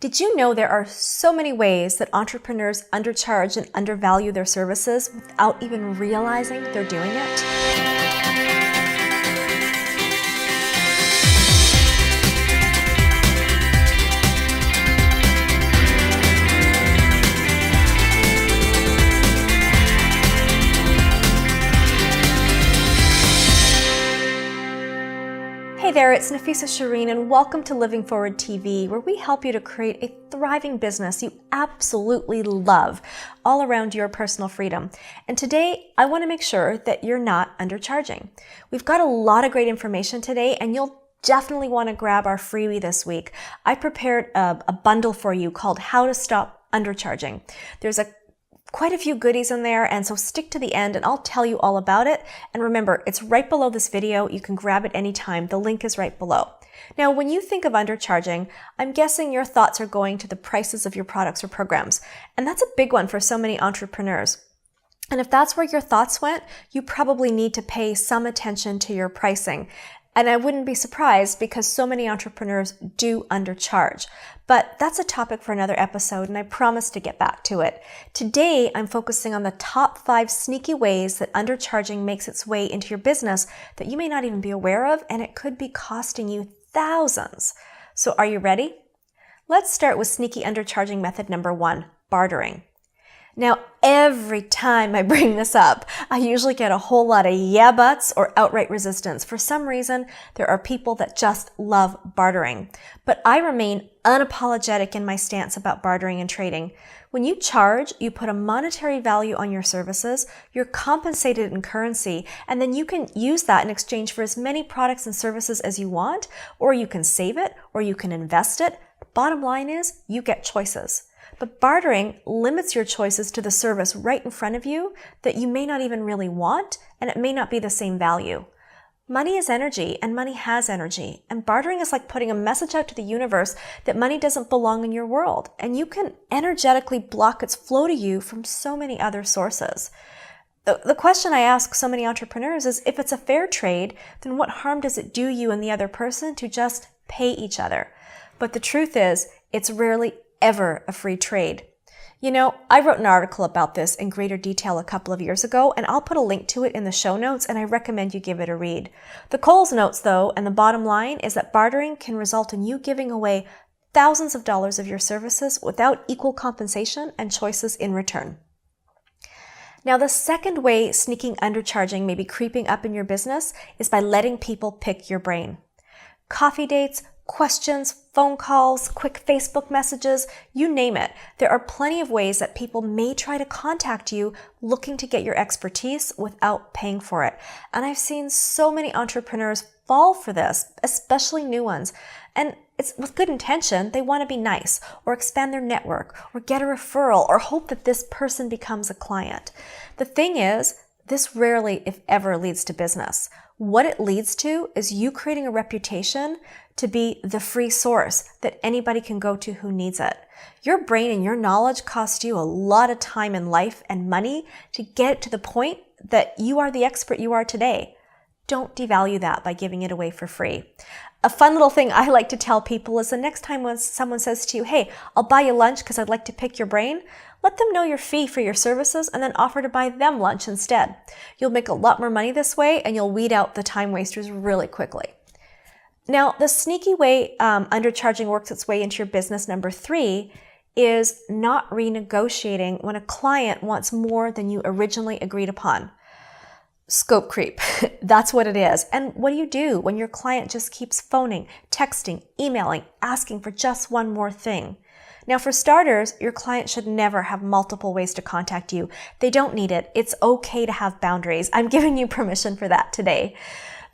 Did you know there are so many ways that entrepreneurs undercharge and undervalue their services without even realizing they're doing it? Hey there, it's Nafissa Shireen, and welcome to Living Forward TV, where we help you to create a thriving business you absolutely love, all around your personal freedom. And today, I want to make sure that you're not undercharging. We've got a lot of great information today, and you'll definitely want to grab our freebie this week. I prepared a bundle for you called How to Stop Undercharging. There's quite a few goodies in there, and so stick to the end and I'll tell you all about it. And remember, it's right below this video. You can grab it anytime. The link is right below. Now, when you think of undercharging, I'm guessing your thoughts are going to the prices of your products or programs. And that's a big one for so many entrepreneurs. And if that's where your thoughts went, you probably need to pay some attention to your pricing. And I wouldn't be surprised because so many entrepreneurs do undercharge. But that's a topic for another episode, and I promise to get back to it. Today, I'm focusing on the top 5 sneaky ways that undercharging makes its way into your business that you may not even be aware of, and it could be costing you thousands. So are you ready? Let's start with sneaky undercharging method number 1, bartering. Now, every time I bring this up, I usually get a whole lot of yeah buts or outright resistance. For some reason, there are people that just love bartering. But I remain unapologetic in my stance about bartering and trading. When you charge, you put a monetary value on your services, you're compensated in currency, and then you can use that in exchange for as many products and services as you want, or you can save it, or you can invest it. Bottom line is, you get choices. But bartering limits your choices to the service right in front of you that you may not even really want, and it may not be the same value. Money is energy, and money has energy. And bartering is like putting a message out to the universe that money doesn't belong in your world, and you can energetically block its flow to you from so many other sources. The question I ask so many entrepreneurs is, if it's a fair trade, then what harm does it do you and the other person to just pay each other? But the truth is, it's rarely ever a free trade. You know, I wrote an article about this in greater detail a couple of years ago, and I'll put a link to it in the show notes, and I recommend you give it a read. The Coles notes, though, and the bottom line is that bartering can result in you giving away thousands of dollars of your services without equal compensation and choices in return. Now, the second way sneaking undercharging may be creeping up in your business is by letting people pick your brain. Coffee dates, questions, phone calls, quick Facebook messages, you name it. There are plenty of ways that people may try to contact you looking to get your expertise without paying for it. And I've seen so many entrepreneurs fall for this, especially new ones. And it's with good intention. They want to be nice or expand their network or get a referral or hope that this person becomes a client. The thing is, this rarely, if ever, leads to business. What it leads to is you creating a reputation to be the free source that anybody can go to who needs it. Your brain and your knowledge cost you a lot of time and life and money to get it to the point that you are the expert you are today. Don't devalue that by giving it away for free. A fun little thing I like to tell people is the next time when someone says to you, hey, I'll buy you lunch because I'd like to pick your brain, let them know your fee for your services and then offer to buy them lunch instead. You'll make a lot more money this way, and you'll weed out the time wasters really quickly. Now, the sneaky way undercharging works its way into your business, number 3, is not renegotiating when a client wants more than you originally agreed upon. Scope creep. That's what it is. And what do you do when your client just keeps phoning, texting, emailing, asking for just one more thing? Now, for starters, your client should never have multiple ways to contact you. They don't need it. It's okay to have boundaries. I'm giving you permission for that today.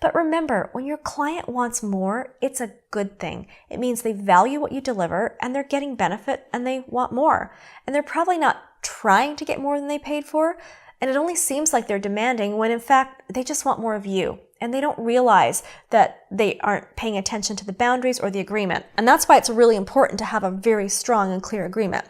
But remember, when your client wants more, it's a good thing. It means they value what you deliver and they're getting benefit and they want more. And they're probably not trying to get more than they paid for. And it only seems like they're demanding when in fact they just want more of you. And they don't realize that they aren't paying attention to the boundaries or the agreement. And that's why it's really important to have a very strong and clear agreement.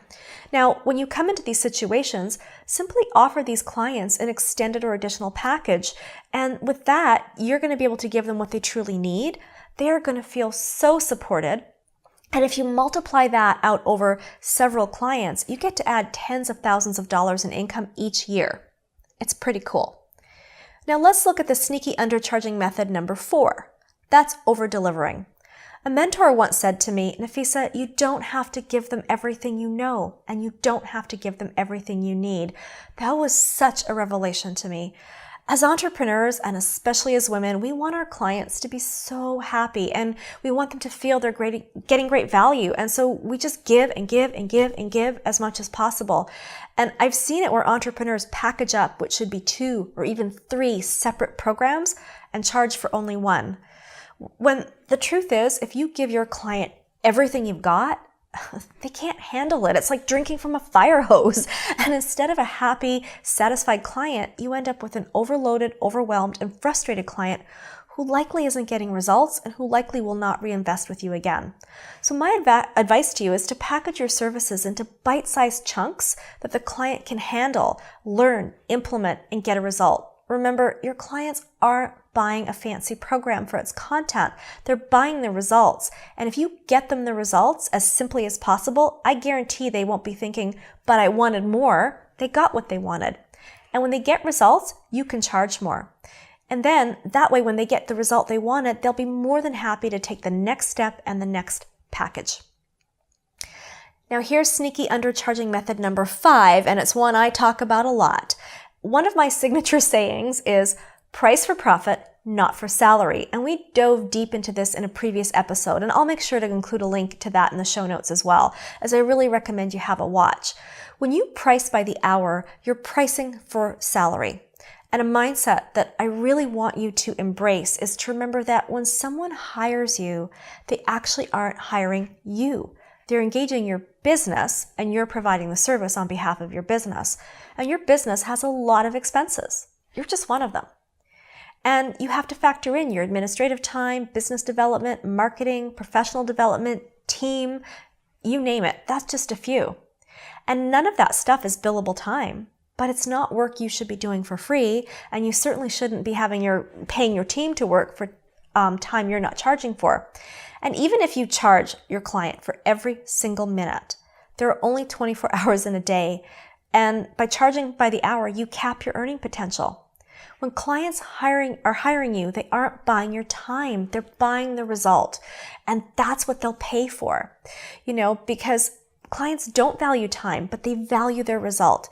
Now, when you come into these situations, simply offer these clients an extended or additional package. And with that, you're going to be able to give them what they truly need. They are going to feel so supported. And if you multiply that out over several clients, you get to add tens of thousands of dollars in income each year. It's pretty cool. Now let's look at the sneaky undercharging method number 4. That's over-delivering. A mentor once said to me, Nafissa, you don't have to give them everything you know, and you don't have to give them everything you need. That was such a revelation to me. As entrepreneurs, and especially as women, we want our clients to be so happy, and we want them to feel they're getting great value. And so we just give and give and give and give as much as possible. And I've seen it where entrepreneurs package up what should be 2 or even 3 separate programs and charge for only one. When the truth is, if you give your client everything you've got, they can't handle it. It's like drinking from a fire hose. And instead of a happy, satisfied client, you end up with an overloaded, overwhelmed, and frustrated client who likely isn't getting results and who likely will not reinvest with you again. So my advice to you is to package your services into bite-sized chunks that the client can handle, learn, implement, and get a result. Remember, your clients aren't buying a fancy program for its content. They're buying the results. And if you get them the results as simply as possible, I guarantee they won't be thinking, but I wanted more. They got what they wanted. And when they get results, you can charge more. And then that way, when they get the result they wanted, they'll be more than happy to take the next step and the next package. Now here's sneaky undercharging method number 5, and it's one I talk about a lot. One of my signature sayings is price for profit, not for salary. And we dove deep into this in a previous episode, and I'll make sure to include a link to that in the show notes as well, as I really recommend you have a watch. When you price by the hour, you're pricing for salary. And a mindset that I really want you to embrace is to remember that when someone hires you, they actually aren't hiring you. They're engaging your business, and you're providing the service on behalf of your business. And your business has a lot of expenses. You're just one of them. And you have to factor in your administrative time, business development, marketing, professional development, team, you name it. That's just a few. And none of that stuff is billable time, but it's not work you should be doing for free. And you certainly shouldn't be paying your team to work for time you're not charging for. And even if you charge your client for every single minute, there are only 24 hours in a day. And by charging by the hour, you cap your earning potential. When clients are hiring you, they aren't buying your time. They're buying the result. And that's what they'll pay for. Because clients don't value time, but they value their result.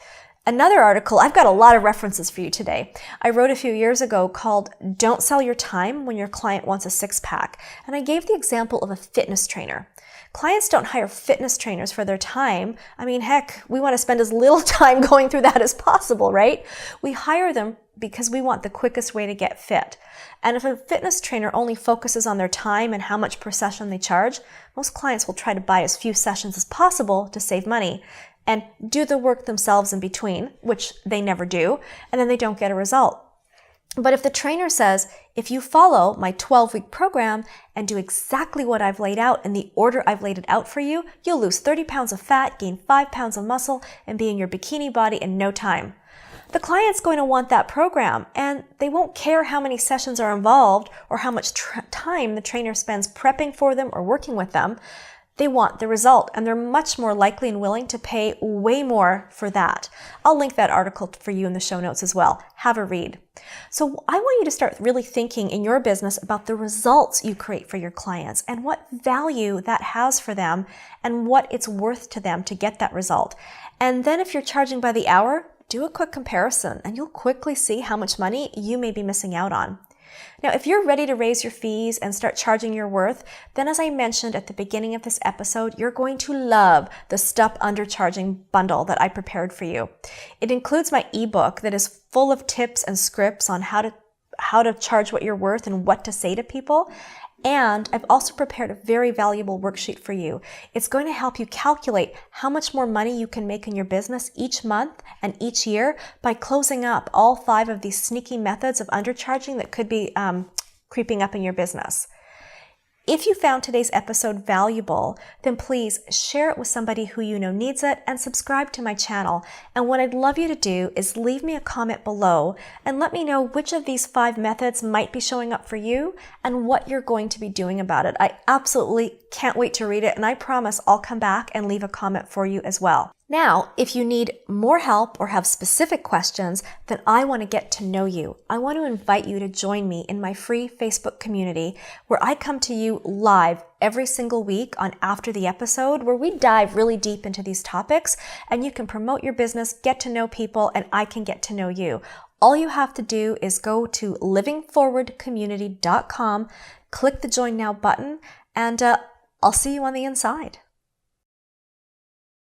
Another article, I've got a lot of references for you today. I wrote a few years ago called Don't Sell Your Time When Your Client Wants a Six-Pack. And I gave the example of a fitness trainer. Clients don't hire fitness trainers for their time. I mean, heck, we want to spend as little time going through that as possible, right? We hire them because we want the quickest way to get fit. And if a fitness trainer only focuses on their time and how much per session they charge, most clients will try to buy as few sessions as possible to save money and do the work themselves in between, which they never do, and then they don't get a result. But if the trainer says, if you follow my 12-week program and do exactly what I've laid out in the order I've laid it out for you, you'll lose 30 pounds of fat, gain 5 pounds of muscle, and be in your bikini body in no time. The client's going to want that program, and they won't care how many sessions are involved or how much time the trainer spends prepping for them or working with them. They want the result, and they're much more likely and willing to pay way more for that. I'll link that article for you in the show notes as well. Have a read. So I want you to start really thinking in your business about the results you create for your clients and what value that has for them and what it's worth to them to get that result. And then if you're charging by the hour, do a quick comparison and you'll quickly see how much money you may be missing out on. Now, if you're ready to raise your fees and start charging your worth, then as I mentioned at the beginning of this episode, you're going to love the Stop Undercharging bundle that I prepared for you. It includes my ebook that is full of tips and scripts on how to charge what you're worth and what to say to people. And I've also prepared a very valuable worksheet for you. It's going to help you calculate how much more money you can make in your business each month and each year by closing up all 5 of these sneaky methods of undercharging that could be creeping up in your business. If you found today's episode valuable, then please share it with somebody who you know needs it and subscribe to my channel. And what I'd love you to do is leave me a comment below and let me know which of these 5 methods might be showing up for you and what you're going to be doing about it. I absolutely can't wait to read it, and I promise I'll come back and leave a comment for you as well. Now, if you need more help or have specific questions, then I want to get to know you. I want to invite you to join me in my free Facebook community where I come to you live every single week on After the Episode, where we dive really deep into these topics and you can promote your business, get to know people, and I can get to know you. All you have to do is go to livingforwardcommunity.com, click the Join Now button, and I'll see you on the inside.